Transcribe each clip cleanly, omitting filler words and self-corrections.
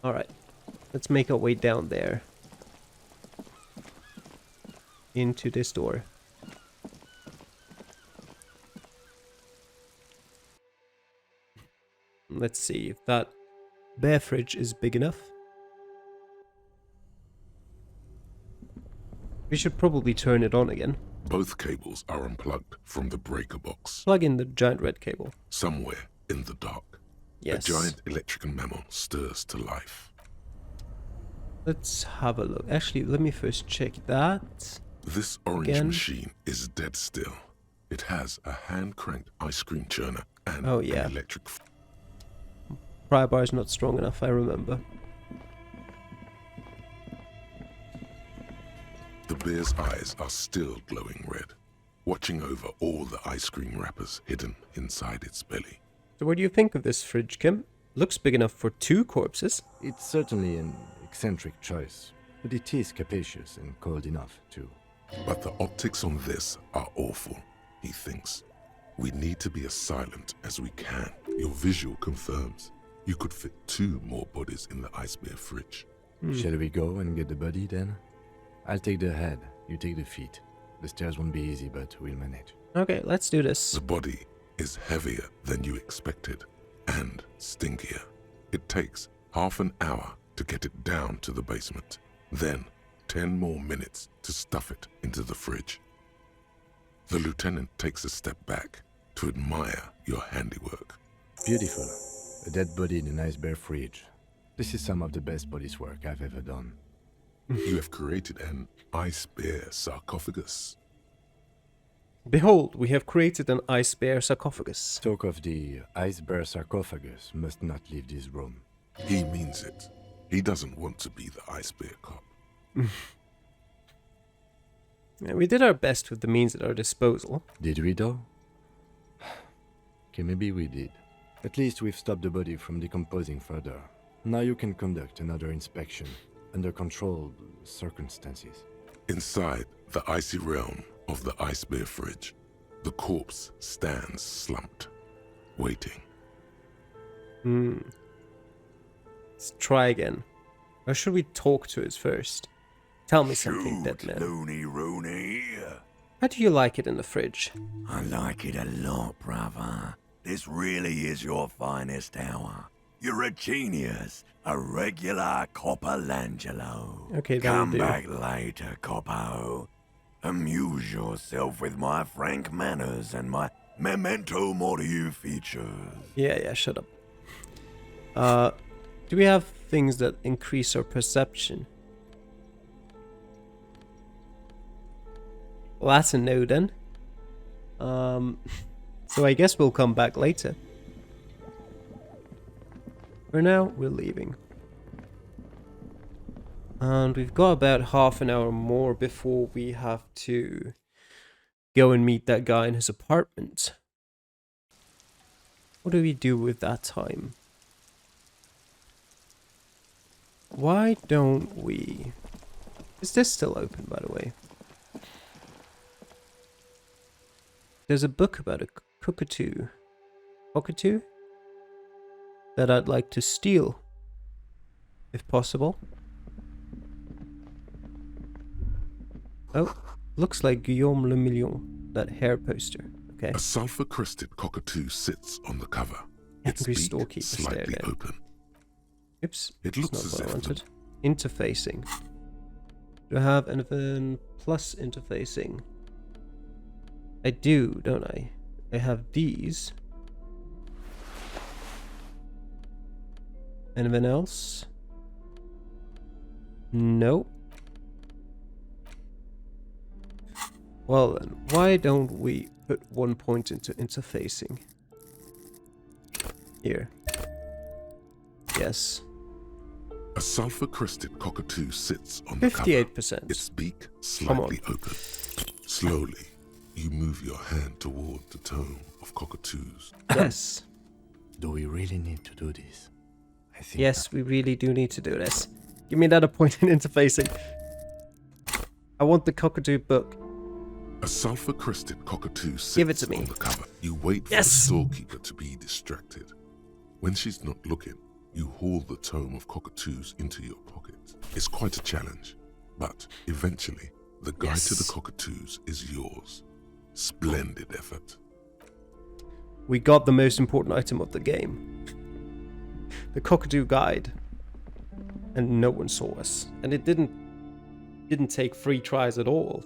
Alright. Let's make our way down there. Into this door. Let's see if that bear fridge is big enough. We should probably turn it on again. Both cables are unplugged from the breaker box. Plug in the giant red cable. Somewhere in the dark, Yes. a giant electrical mammal stirs to life. Let's have a look. Actually, let me first check that. This orange Again. machine is dead still. It has a hand-cranked ice cream churner and Oh, yeah. an electric... Pry bar is not strong enough, I remember. The bear's eyes are still glowing red, watching over all the ice cream wrappers hidden inside its belly. So what do you think of this fridge, Kim? Looks big enough for 2 corpses. It's certainly an eccentric choice, but it is capacious and cold enough, too. But the optics on this are awful, he thinks. We need to be as silent as we can. Your visual confirms you could fit 2 more bodies in the ice bear fridge. Shall we go and get the body, then? I'll take the head, you take the feet. The stairs won't be easy, but we'll manage. Okay, let's do this. The body is heavier than you expected, and stinkier. It takes half an hour to get it down to the basement, then 10 more minutes to stuff it into the fridge. The lieutenant takes a step back to admire your handiwork. Beautiful. A dead body in a nice bare fridge. This is some of the best body's work I've ever done. You have created an ice bear sarcophagus. Behold, we have created an ice bear sarcophagus. Talk of the ice bear sarcophagus must not leave this room. He means it. He doesn't want to be the ice bear cop. Yeah, we did our best with the means at our disposal. Did we, though? Okay, maybe we did. At least we've stopped the body from decomposing further. Now you can conduct another inspection under controlled circumstances. Inside the icy realm of the ice bear fridge, the corpse stands slumped, waiting. Let's try again. Or should we talk to it first? Tell me something, dead man. Loony Rooney. How do you like it in the fridge? I like it a lot, brother. This really is your finest hour. You're a genius, a regular Copperlangelo. Okay, that'll Come do. back later, Coppo. Amuse yourself with my frank manners and my memento mori features. Yeah, shut up. Do we have things that increase our perception? Well, that's a no then. So I guess we'll come back later. For now, we're leaving. And we've got about half an hour more before we have to go and meet that guy in his apartment. What do we do with that time? Why don't we... Is this still open, by the way? There's a book about a cockatoo. Cockatoo? That I'd like to steal. If possible. Oh, looks like Guillaume Le Million. That hair poster. Okay. A sulfur-crested cockatoo sits on the cover, its Angry beak storekeeper slightly stared at. open. Oops. It that's looks not as what I if wanted. Interfacing. Do I have anything plus interfacing? I do, don't I? I have these. Anything else? Nope. Well then, why don't we put 1 point into interfacing? Here. Yes. A sulfur-crested cockatoo sits on the cover, 58%. its beak slightly open. Slowly, you move your hand toward the tome of cockatoos. Yes. Do we really need to do this? I think Yes, we really do need to do this. Give me another point in interfacing. I want the cockatoo book. A sulfur-crested cockatoo Give it sits to me. on the cover. You wait for Yes! the storekeeper to be distracted. When she's not looking, you haul the tome of cockatoos into your pocket. It's quite a challenge, but eventually, the guide to the cockatoos is yours. Splendid effort. We got the most important item of the game. The Cockatoo Guide. And no one saw us. And it didn't take 3 tries at all.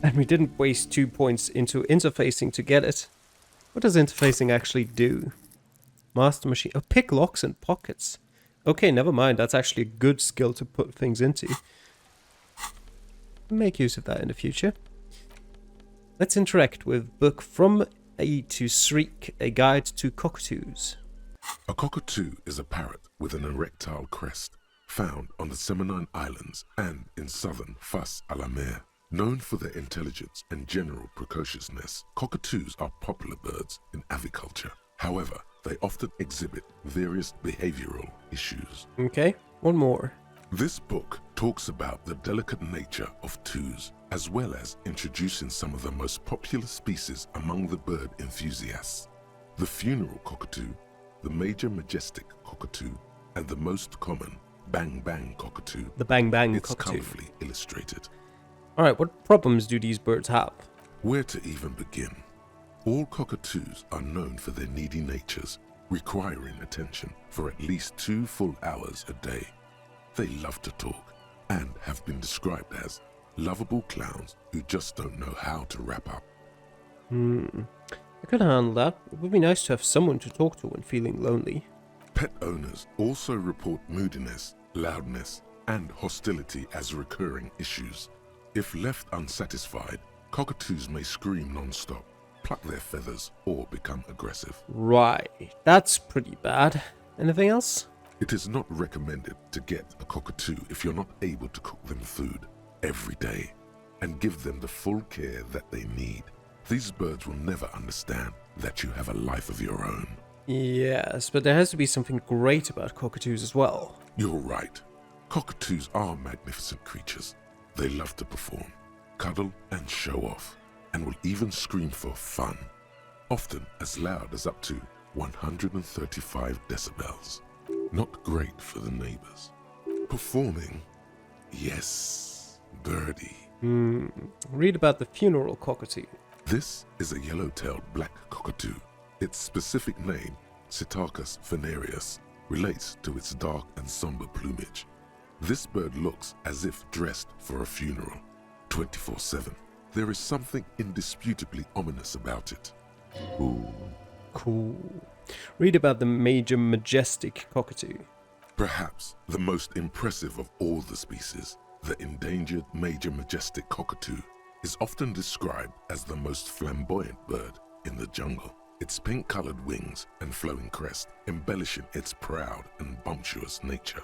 And we didn't waste 2 points into interfacing to get it. What does interfacing actually do? Master machine. Oh, pick locks and pockets. Okay, never mind. That's actually a good skill to put things into. Make use of that in the future. Let's interact with book From A to Shriek, a guide to cockatoos. A cockatoo is a parrot with an erectile crest, found on the Seminine Islands and in southern Fas a la Mer. Known for their intelligence and general precociousness, cockatoos are popular birds in aviculture. However, they often exhibit various behavioral issues. Okay, one more. This book talks about the delicate nature of toos, as well as introducing some of the most popular species among the bird enthusiasts. The funeral cockatoo, the major majestic cockatoo, and the most common bang bang cockatoo. The bang bang It's cockatoo. colorfully illustrated. Alright, what problems do these birds have? Where to even begin? All cockatoos are known for their needy natures, requiring attention for at least 2 full hours a day. They love to talk and have been described as lovable clowns who just don't know how to wrap up. I could handle that. It would be nice to have someone to talk to when feeling lonely. Pet owners also report moodiness, loudness, and hostility as recurring issues. If left unsatisfied, cockatoos may scream non-stop, pluck their feathers, or become aggressive. Right, that's pretty bad. Anything else? It is not recommended to get a cockatoo if you're not able to cook them food every day and give them the full care that they need. These birds will never understand that you have a life of your own. Yes, but there has to be something great about cockatoos as well. You're right. Cockatoos are magnificent creatures. They love to perform, cuddle and show off, and will even scream for fun, often as loud as up to 135 decibels. Not great for the neighbors. Performing? Yes, birdie. Read about the funeral cockatoo. This is a yellow-tailed black cockatoo. Its specific name, Psittacus venereus, relates to its dark and somber plumage. This bird looks as if dressed for a funeral, 24/7. There is something indisputably ominous about it. Ooh. Cool. Read about the major majestic cockatoo. Perhaps the most impressive of all the species, the endangered major majestic cockatoo, is often described as the most flamboyant bird in the jungle. Its pink-colored wings and flowing crest embellishing its proud and bumptious nature.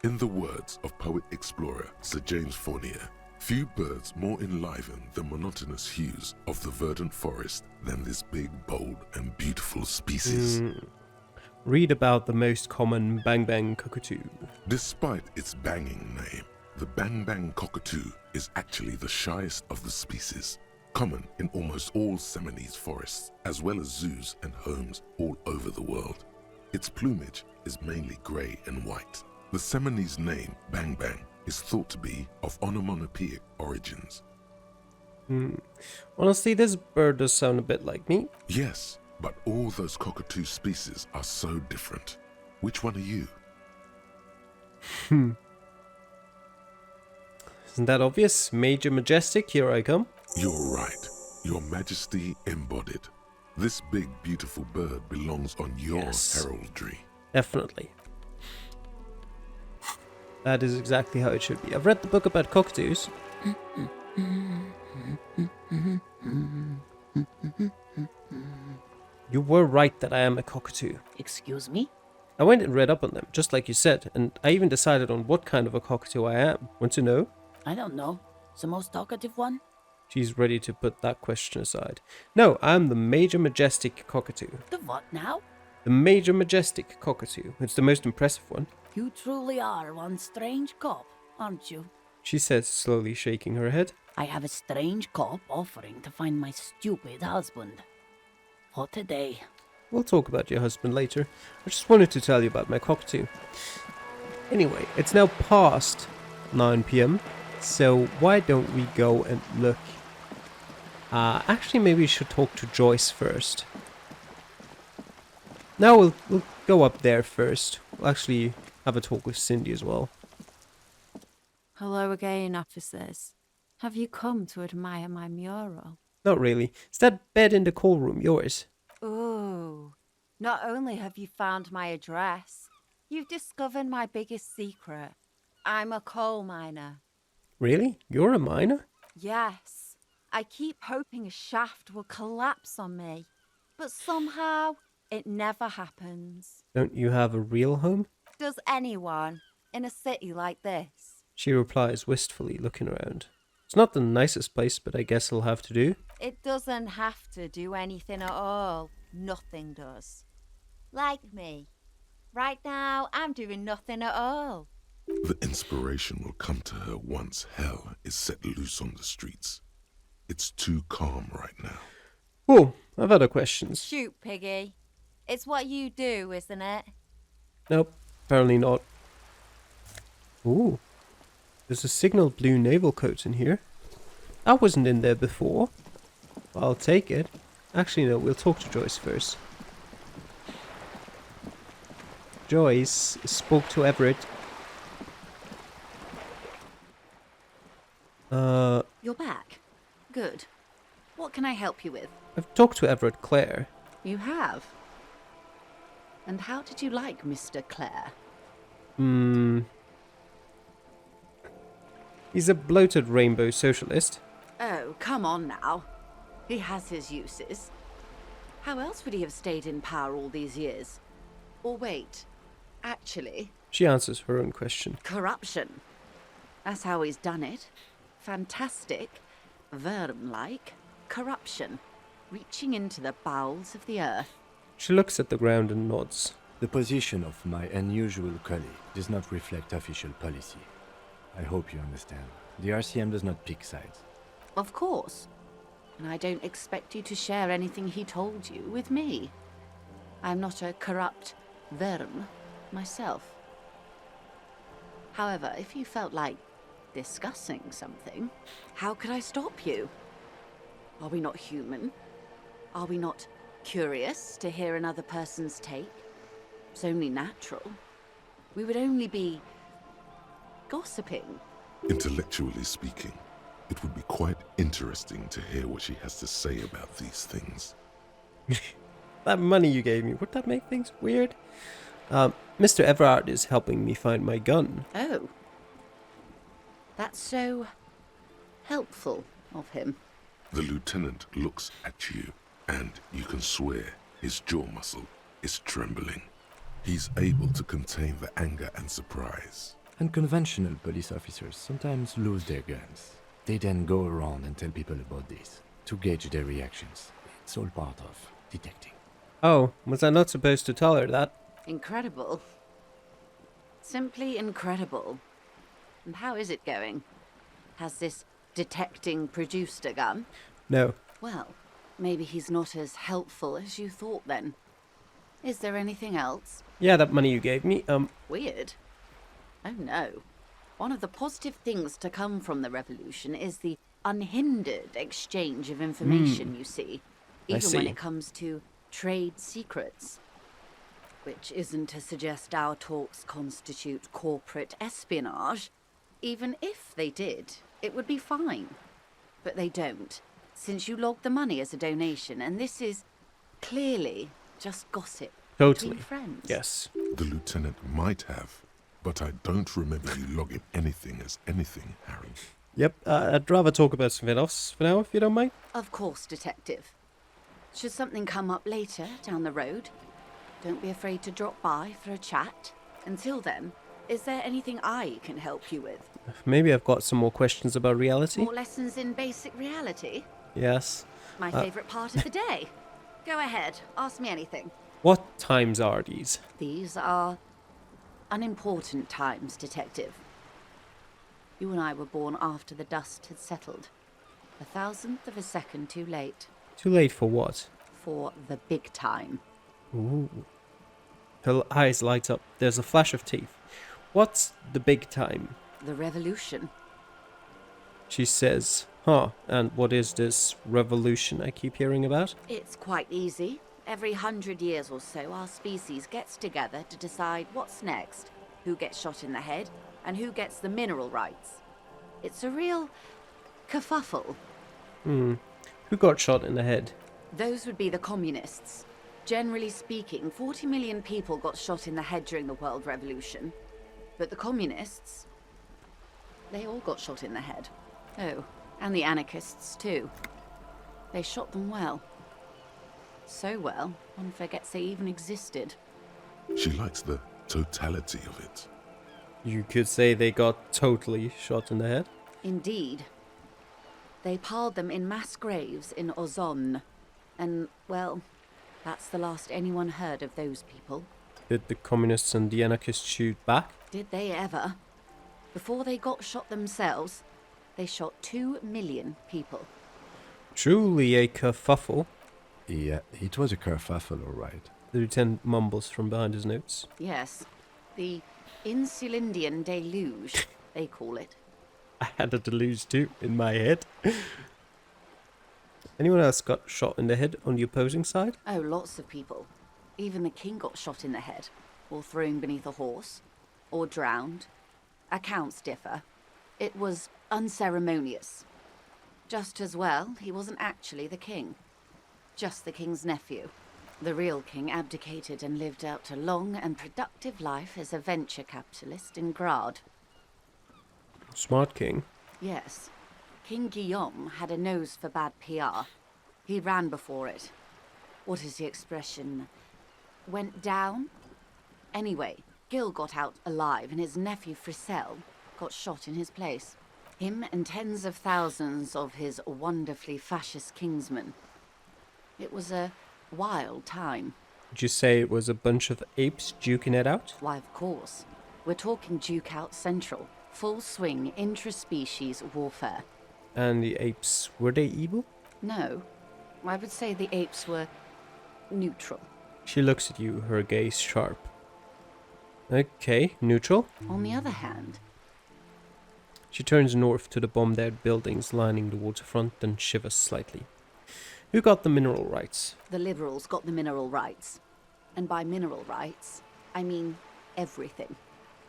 In the words of poet-explorer Sir James Fournier, few birds more enliven the monotonous hues of the verdant forest than this big, bold, and beautiful species. Read about the most common bang bang cockatoo. Despite its banging name, the bang bang cockatoo is actually the shyest of the species, common in almost all Seminoles forests, as well as zoos and homes all over the world. Its plumage is mainly grey and white. The Seminoles name, bang bang, is thought to be of onomatopoeic origins. Honestly, this bird does sound a bit like me. Yes, but all those cockatoo species are so different. Which one are you? Isn't that obvious? Major majestic, here I come. You're right. Your Majesty embodied. This big, beautiful bird belongs on your heraldry. Definitely. That is exactly how it should be. I've read the book about cockatoos. You were right that I am a cockatoo. Excuse me? I went and read up on them, just like you said, and I even decided on what kind of a cockatoo I am. Want to know? I don't know. The most talkative one? She's ready to put that question aside. No, I'm the Major Majestic Cockatoo. The what now? The Major Majestic Cockatoo. It's the most impressive one. You truly are one strange cop, aren't you? She says, slowly shaking her head. I have a strange cop offering to find my stupid husband. What a day. we'll talk about your husband later. I just wanted to tell you about my cockatoo. Anyway, it's now past 9 p.m. So why don't we go and look? Actually, maybe we should talk to Joyce first. No, we'll go up there first. We'll actually have a talk with Cindy as well. Hello again, officers. Have you come to admire my mural? Not really. Is that bed in the call room yours? Ooh. Not only have you found my address, you've discovered my biggest secret. I'm a coal miner. Really? You're a miner? Yes. I keep hoping a shaft will collapse on me, but somehow it never happens. Don't you have a real home? Does anyone in a city like this? She replies wistfully, looking around. It's not the nicest place, but I guess it'll have to do. It doesn't have to do anything at all. Nothing does. Like me. Right now, I'm doing nothing at all. The inspiration will come to her once hell is set loose on the streets. It's too calm right now. Oh, I've other questions. Shoot, Piggy. It's what you do, isn't it? Nope, apparently not. Ooh, there's a signal blue naval coat in here. That wasn't in there before. I'll take it. Actually, no, we'll talk to Joyce first. Joyce spoke to Everett. You're back. Good. What can I help you with? I've talked to Everett Clare. You have? And how did you like Mr. Clare? He's a bloated rainbow socialist. Oh, come on now. He has his uses. How else would he have stayed in power all these years? Or wait, actually, She answers her own question. corruption. That's how he's done it. Fantastic, worm-like corruption, reaching into the bowels of the earth. She looks at the ground and nods. The position of my unusual colleague does not reflect official policy. I hope you understand. The RCM does not pick sides. Of course. And I don't expect you to share anything he told you with me. I'm not a corrupt worm myself. However, if you felt like discussing something, how could I stop you? Are we not human? Are we not curious to hear another person's take? It's only natural. We would only be gossiping. Intellectually speaking, it would be quite interesting to hear what she has to say about these things. That money you gave me, would that make things weird? Mr. Everard is helping me find my gun. Oh. That's so helpful of him. The lieutenant looks at you, and you can swear his jaw muscle is trembling. He's able to contain the anger and surprise. Unconventional police officers sometimes lose their guns. They then go around and tell people about this, to gauge their reactions. It's all part of detecting. Oh, was I not supposed to tell her that? Incredible. Simply incredible. And how is it going? Has this detecting produced a gun? No. Well, maybe he's not as helpful as you thought then. Is there anything else? Yeah, that money you gave me, Weird. Oh no. One of the positive things to come from the revolution is the unhindered exchange of information, you see. Even when see. it comes to trade secrets. Which isn't to suggest our talks constitute corporate espionage. Even if they did, it would be fine. But they don't, since you logged the money as a donation, and this is clearly just gossip Totally. between friends. yes. The lieutenant might have, but I don't remember you logging anything as anything, Harry. Yep, I'd rather talk about something else for now, if you don't mind. Of course, Detective. Should something come up later down the road, don't be afraid to drop by for a chat. Until then, is there anything I can help you with? Maybe I've got some more questions about reality. More lessons in basic reality? Yes. My favourite part of the day. Go ahead, ask me anything. What times are these? These are unimportant times, Detective. You and I were born after the dust had settled. 1,000th of a second too late Too late for what? for the big time. Ooh. Her eyes light up. There's a flash of teeth. What's the big time? The revolution. She says, huh, and what is this revolution I keep hearing about? It's quite easy. Every 100 years or so, our species gets together to decide what's next, who gets shot in the head, and who gets the mineral rights. It's a real kerfuffle. Who got shot in the head? Those would be the communists. Generally speaking, 40 million people got shot in the head during the World Revolution. But the communists, they all got shot in the head. Oh, and the anarchists too. They shot them well. So well, one forgets they even existed. She likes the totality of it. You could say they got totally shot in the head. Indeed. They piled them in mass graves in Ozon. And, well, that's the last anyone heard of those people. Did the communists and the anarchists shoot back? Did they ever? Before they got shot themselves, they shot 2 million people. Truly a kerfuffle. Yeah, it was a kerfuffle, all right. The lieutenant mumbles from behind his notes. Yes, the Insulindian deluge, they call it. I had a deluge too in my head. Anyone else got shot in the head on the opposing side? Oh, lots of people. Even the king got shot in the head, or thrown beneath a horse, or drowned. Accounts differ. It was unceremonious. Just as well, he wasn't actually the king. Just the king's nephew. The real king abdicated and lived out a long and productive life as a venture capitalist in Grad. Smart king. Yes. King Guillaume had a nose for bad PR. He ran before it. What is the expression? Went down? Anyway, Gil got out alive and his nephew Frisell got shot in his place. Him and tens of thousands of his wonderfully fascist kingsmen. It was a wild time. Would you say it was a bunch of apes duking it out? Why, of course. We're talking Duke Out Central. Full swing intraspecies warfare. And the apes, were they evil? No. I would say the apes were neutral. She looks at you, her gaze sharp. Okay, neutral. On the other hand, She turns north to the bombed-out buildings lining the waterfront and shivers slightly. Who got the mineral rights? the liberals got the mineral rights. And by mineral rights, I mean everything.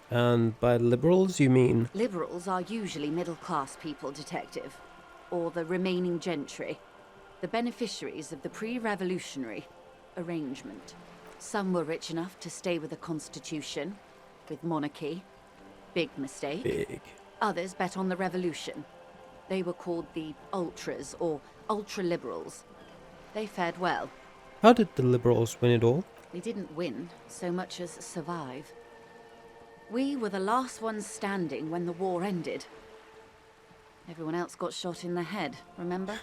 And by liberals, you mean... Liberals are usually middle-class people, Detective. Or the remaining gentry. The beneficiaries of the pre-revolutionary arrangement. Some were rich enough to stay with the Constitution, with monarchy. Big mistake. Big. Others bet on the revolution. They were called the ultras, or ultra-liberals. They fared well. How did the liberals win it all? They didn't win so much as survive. We were the last ones standing when the war ended. Everyone else got shot in the head, remember?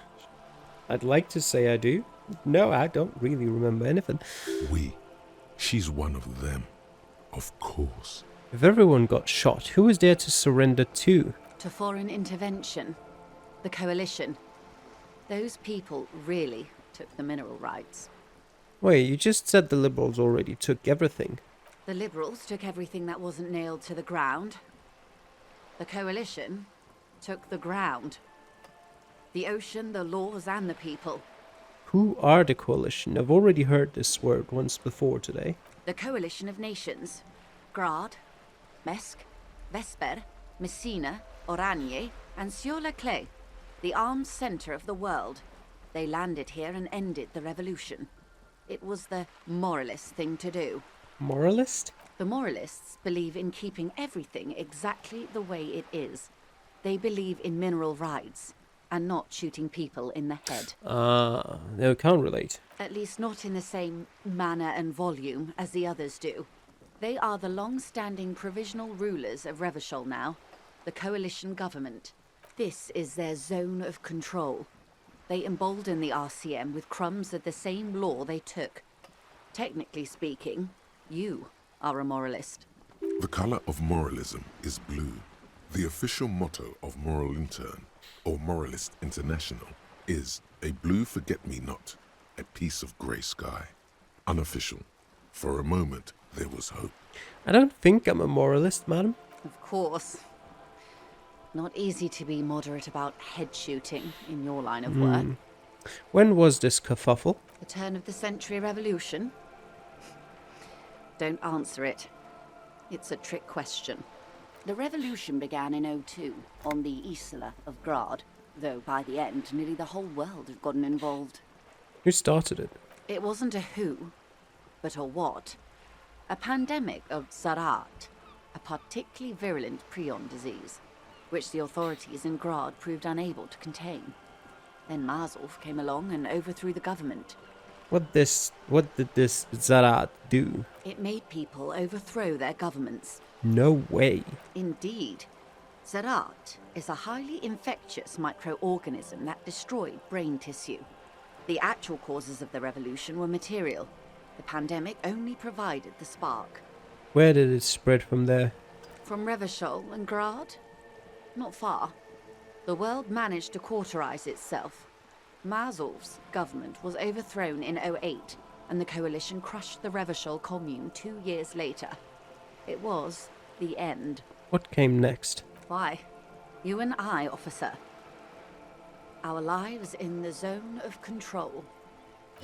I'd like to say I do. No, I don't really remember anything. She's one of them. Of course. If everyone got shot, who was there to surrender to? To foreign intervention. The coalition. Those people really took the mineral rights. Wait, you just said the liberals already took everything. The liberals took everything that wasn't nailed to the ground. The coalition took the ground. The ocean, the laws, and the people. Who are the coalition? I've already heard this word once before today. The coalition of nations. Grad, Mesk, Vesper, Messina, Oranje, and Sur-le-Clay. The armed center of the world. They landed here and ended the revolution. It was the moralist thing to do. Moralist? The moralists believe in keeping everything exactly the way it is. They believe in mineral rights, and not shooting people in the head. No, can't relate. At least not in the same manner and volume as the others do. They are the long-standing provisional rulers of Revachol now, the coalition government. This is their zone of control. They embolden the RCM with crumbs of the same law they took. Technically speaking, you are a moralist. The color of moralism is blue. The official motto of Moral Intern, or Moralist International, is a blue forget-me-not, a piece of grey sky. unofficial. For a moment, there was hope. I don't think I'm a moralist, madam. Of course. Not easy to be moderate about head shooting in your line of work. When was this kerfuffle? The turn of the century revolution? Don't answer it. It's a trick question. The revolution began in '02 on the Isla of Grad, though by the end nearly the whole world had gotten involved. Who started it? It wasn't a who, but a what. A pandemic of Zarat, a particularly virulent prion disease, which the authorities in Grad proved unable to contain. Then Mazov came along and overthrew the government. What did this Zarat do? It made people overthrow their governments. No way. Indeed. Zarat is a highly infectious microorganism that destroyed brain tissue. The actual causes of the revolution were material. The pandemic only provided the spark. Where did it spread from there? From Revachol and Grad? Not far. The world managed to cauterize itself. Mazov's government was overthrown in '08, and the coalition crushed the Revachol commune 2 years later. It was the end. What came next? Why? You and I, officer. Our lives in the zone of control.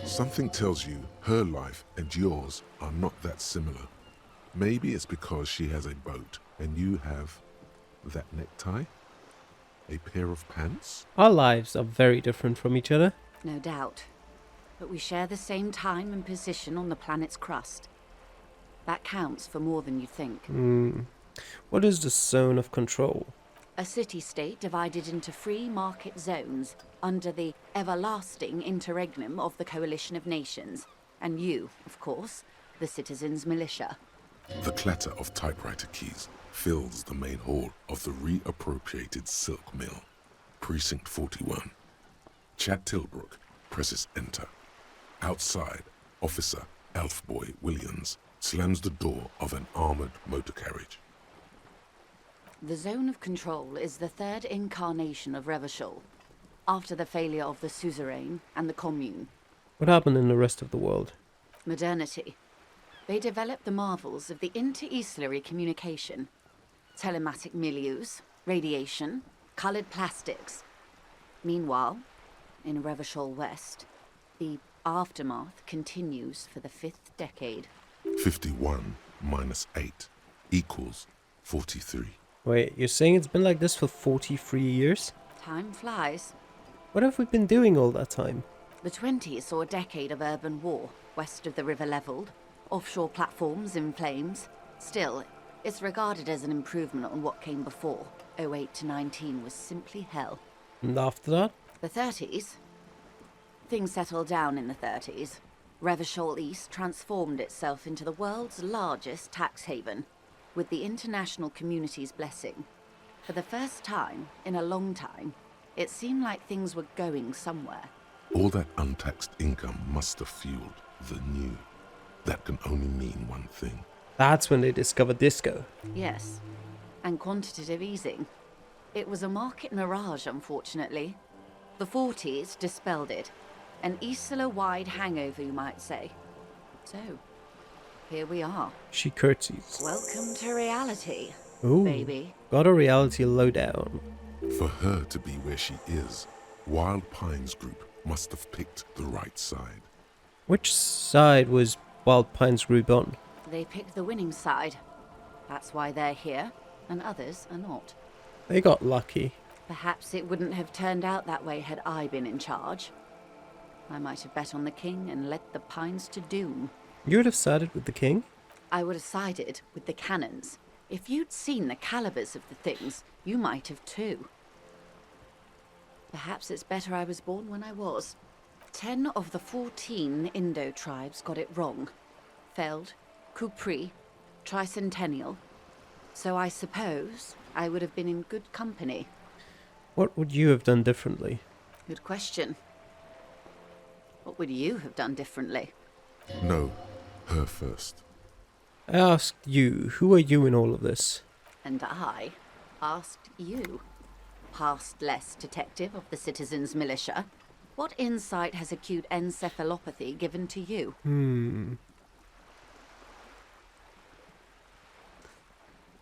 Something tells you her life and yours are not that similar. Maybe it's because she has a boat and you have that necktie? A pair of pants? Our lives are very different from each other. No doubt. But we share the same time and position on the planet's crust. That counts for more than you think. What is the zone of control? A city-state divided into free market zones under the everlasting interregnum of the Coalition of Nations. And you, of course, the citizens' militia. The clatter of typewriter keys fills the main hall of the reappropriated silk mill. Precinct 41. Chad Tilbrook presses enter. Outside, Officer Elfboy Williams slams the door of an armored motor carriage. The zone of control is the third incarnation of Revachol, after the failure of the suzerain and the commune. What happened in the rest of the world? Modernity. They developed the marvels of the inter-eslary communication. Telematic milieus, radiation, coloured plastics. Meanwhile, in Revachol West, the aftermath continues for the 5th decade. 51 minus 8 equals 43. Wait, you're saying it's been like this for 43 years? Time flies. What have we been doing all that time? The 20s saw a decade of urban war, west of the river levelled, offshore platforms in flames. Still, it's regarded as an improvement on what came before. '08 to 19 was simply hell. And after that? The 30s? Things settled down in the 30s. Revachol East transformed itself into the world's largest tax haven, with the international community's blessing. For the first time in a long time, it seemed like things were going somewhere. All that untaxed income must have fueled the new. That can only mean one thing. That's when they discovered disco. Yes, and quantitative easing. It was a market mirage, unfortunately. The 40s dispelled it. An Isla-wide hangover, you might say. So, here we are. She curtsies. Welcome to reality, Ooh, baby. got a reality lowdown. For her to be where she is, Wild Pines Group must have picked the right side. Which side was Wild Pines Group on? They picked the winning side. That's why they're here, and others are not. They got lucky. Perhaps it wouldn't have turned out that way had I been in charge. I might have bet on the king and led the Pines to doom. You would have sided with the king? I would have sided with the cannons. If you'd seen the calibers of the things, you might have too. Perhaps it's better I was born when I was. 10 of the 14 Indo tribes got it wrong. Feld, Kupri, Tricentennial. So I suppose I would have been in good company. What would you have done differently? Good question. What would you have done differently? No, her first. I asked you, who are you in all of this? And I asked you, past less detective of the citizens' militia, What insight has acute encephalopathy given to you?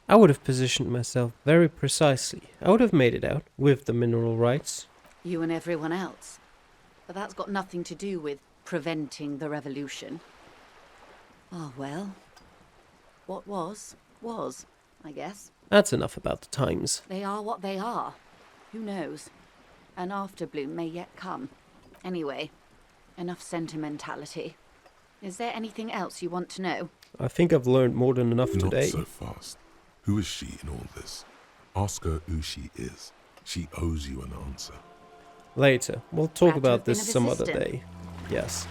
I would have positioned myself very precisely. I would have made it out with the mineral rights. You and everyone else. But that's got nothing to do with preventing the revolution. Oh, well. What was, I guess. That's enough about the times. They are what they are. Who knows? An afterbloom may yet come. Anyway, enough sentimentality. Is there anything else you want to know? I think I've learned more than enough Not today. so fast. Who is she in all this? Ask her who she is. She owes you an answer. Later. We'll talk Had to about have been this of some other assistance. day. Yes.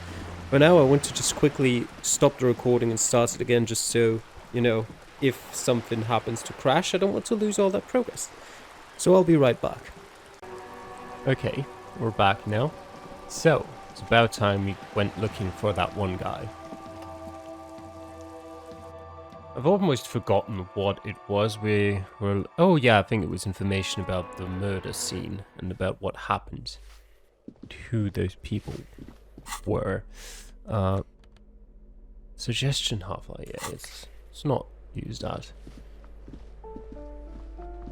For now, I want to just quickly stop the recording and start it again just so, you know, if something happens to crash, I don't want to lose all that progress. So I'll be right back. Okay, we're back now. So, it's about time we went looking for that one guy. I've almost forgotten what it was we were... Oh yeah, I think it was information about the murder scene and about what happened. Who those people were. Suggestion half-life, yeah, it's not used as.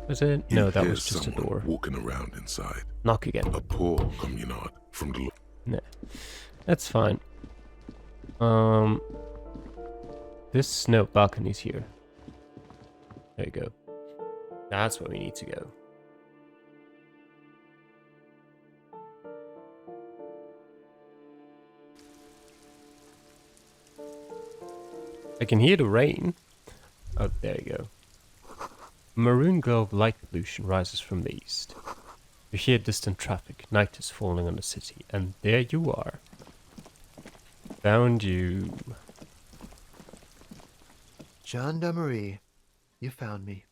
Was it? No, that was just a door. Walking around inside. Knock again. A poor communard from the... No, that's fine. This balcony's here. There you go. That's where we need to go. I can hear the rain. Oh, there you go. Maroon glow of light pollution rises from the east. You hear distant traffic. Night is falling on the city, and there you are. Found you. Gendarmerie, you found me.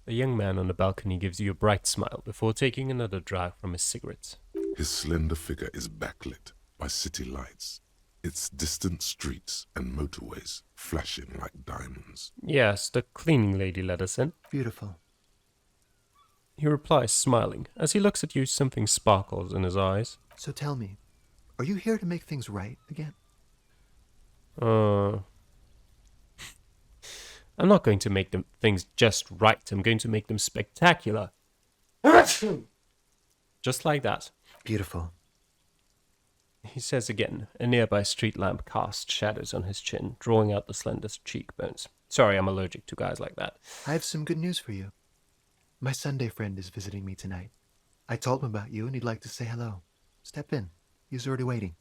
The young man on the balcony gives you a bright smile before taking another drag from his cigarette. His slender figure is backlit by city lights, its distant streets and motorways flashing like diamonds. Yes, the cleaning lady let us in. Beautiful. He replies, smiling. As he looks at you, something sparkles in his eyes. So tell me, are you here to make things right again? I'm not going to make them things just right. I'm going to make them spectacular. Just like that. Beautiful. He says again. A nearby street lamp casts shadows on his chin, drawing out the slender cheekbones. Sorry, I'm allergic to guys like that. I have some good news for you. My Sunday friend is visiting me tonight. I told him about you and he'd like to say hello. Step in. He's already waiting.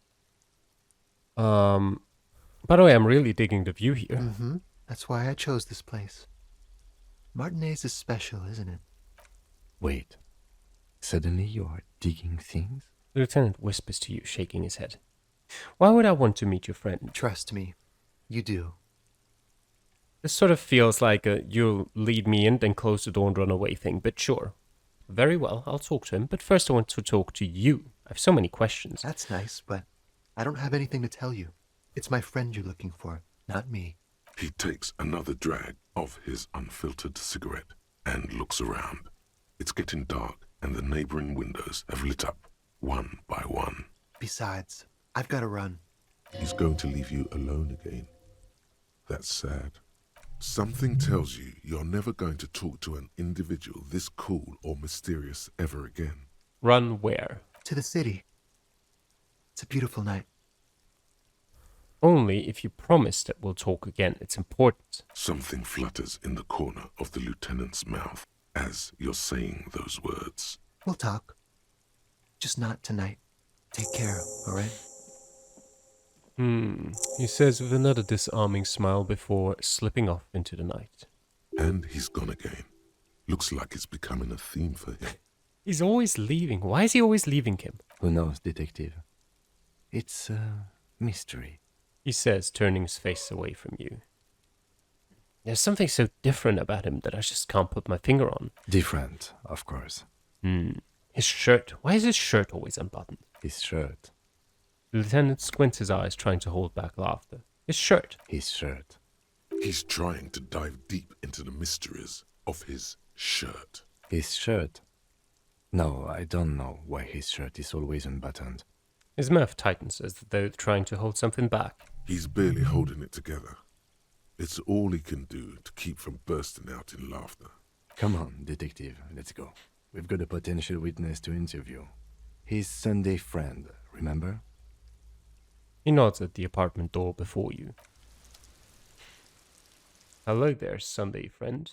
By the way, I'm really digging the view here. Mm-hmm. That's why I chose this place. Martinez is special, isn't it? Wait. Suddenly you are digging things? The lieutenant whispers to you, shaking his head. Why would I want to meet your friend? Trust me, you do. This sort of feels like a you'll lead me in, then close the door and run away thing, but sure. Very well, I'll talk to him, but first I want to talk to you. I have so many questions. That's nice, but I don't have anything to tell you. It's my friend you're looking for, not me. He takes another drag of his unfiltered cigarette and looks around. It's getting dark and the neighboring windows have lit up, one by one. Besides, I've got to run. He's going to leave you alone again. That's sad. Something tells you you're never going to talk to an individual this cool or mysterious ever again. Run where? To the city. It's a beautiful night. Only if you promise that we'll talk again. It's important. Something flutters in the corner of the lieutenant's mouth as you're saying those words. We'll talk. Just not tonight. Take care, all right? He says with another disarming smile before slipping off into the night. And he's gone again. Looks like it's becoming a theme for him. He's always leaving. Why is he always leaving him? Who knows, detective? It's a mystery. He says, turning his face away from you. There's something so different about him that I just can't put my finger on. Different, of course. His shirt. Why is his shirt always unbuttoned? His shirt. The lieutenant squints his eyes, trying to hold back laughter. His shirt. His shirt. He's trying to dive deep into the mysteries of his shirt. His shirt. No, I don't know why his shirt is always unbuttoned. His mouth tightens as though trying to hold something back. He's barely holding it together. It's all he can do to keep from bursting out in laughter. Come on, detective, let's go. We've got a potential witness to interview. His Sunday friend, remember? He nods at the apartment door before you. Hello there, Sunday friend.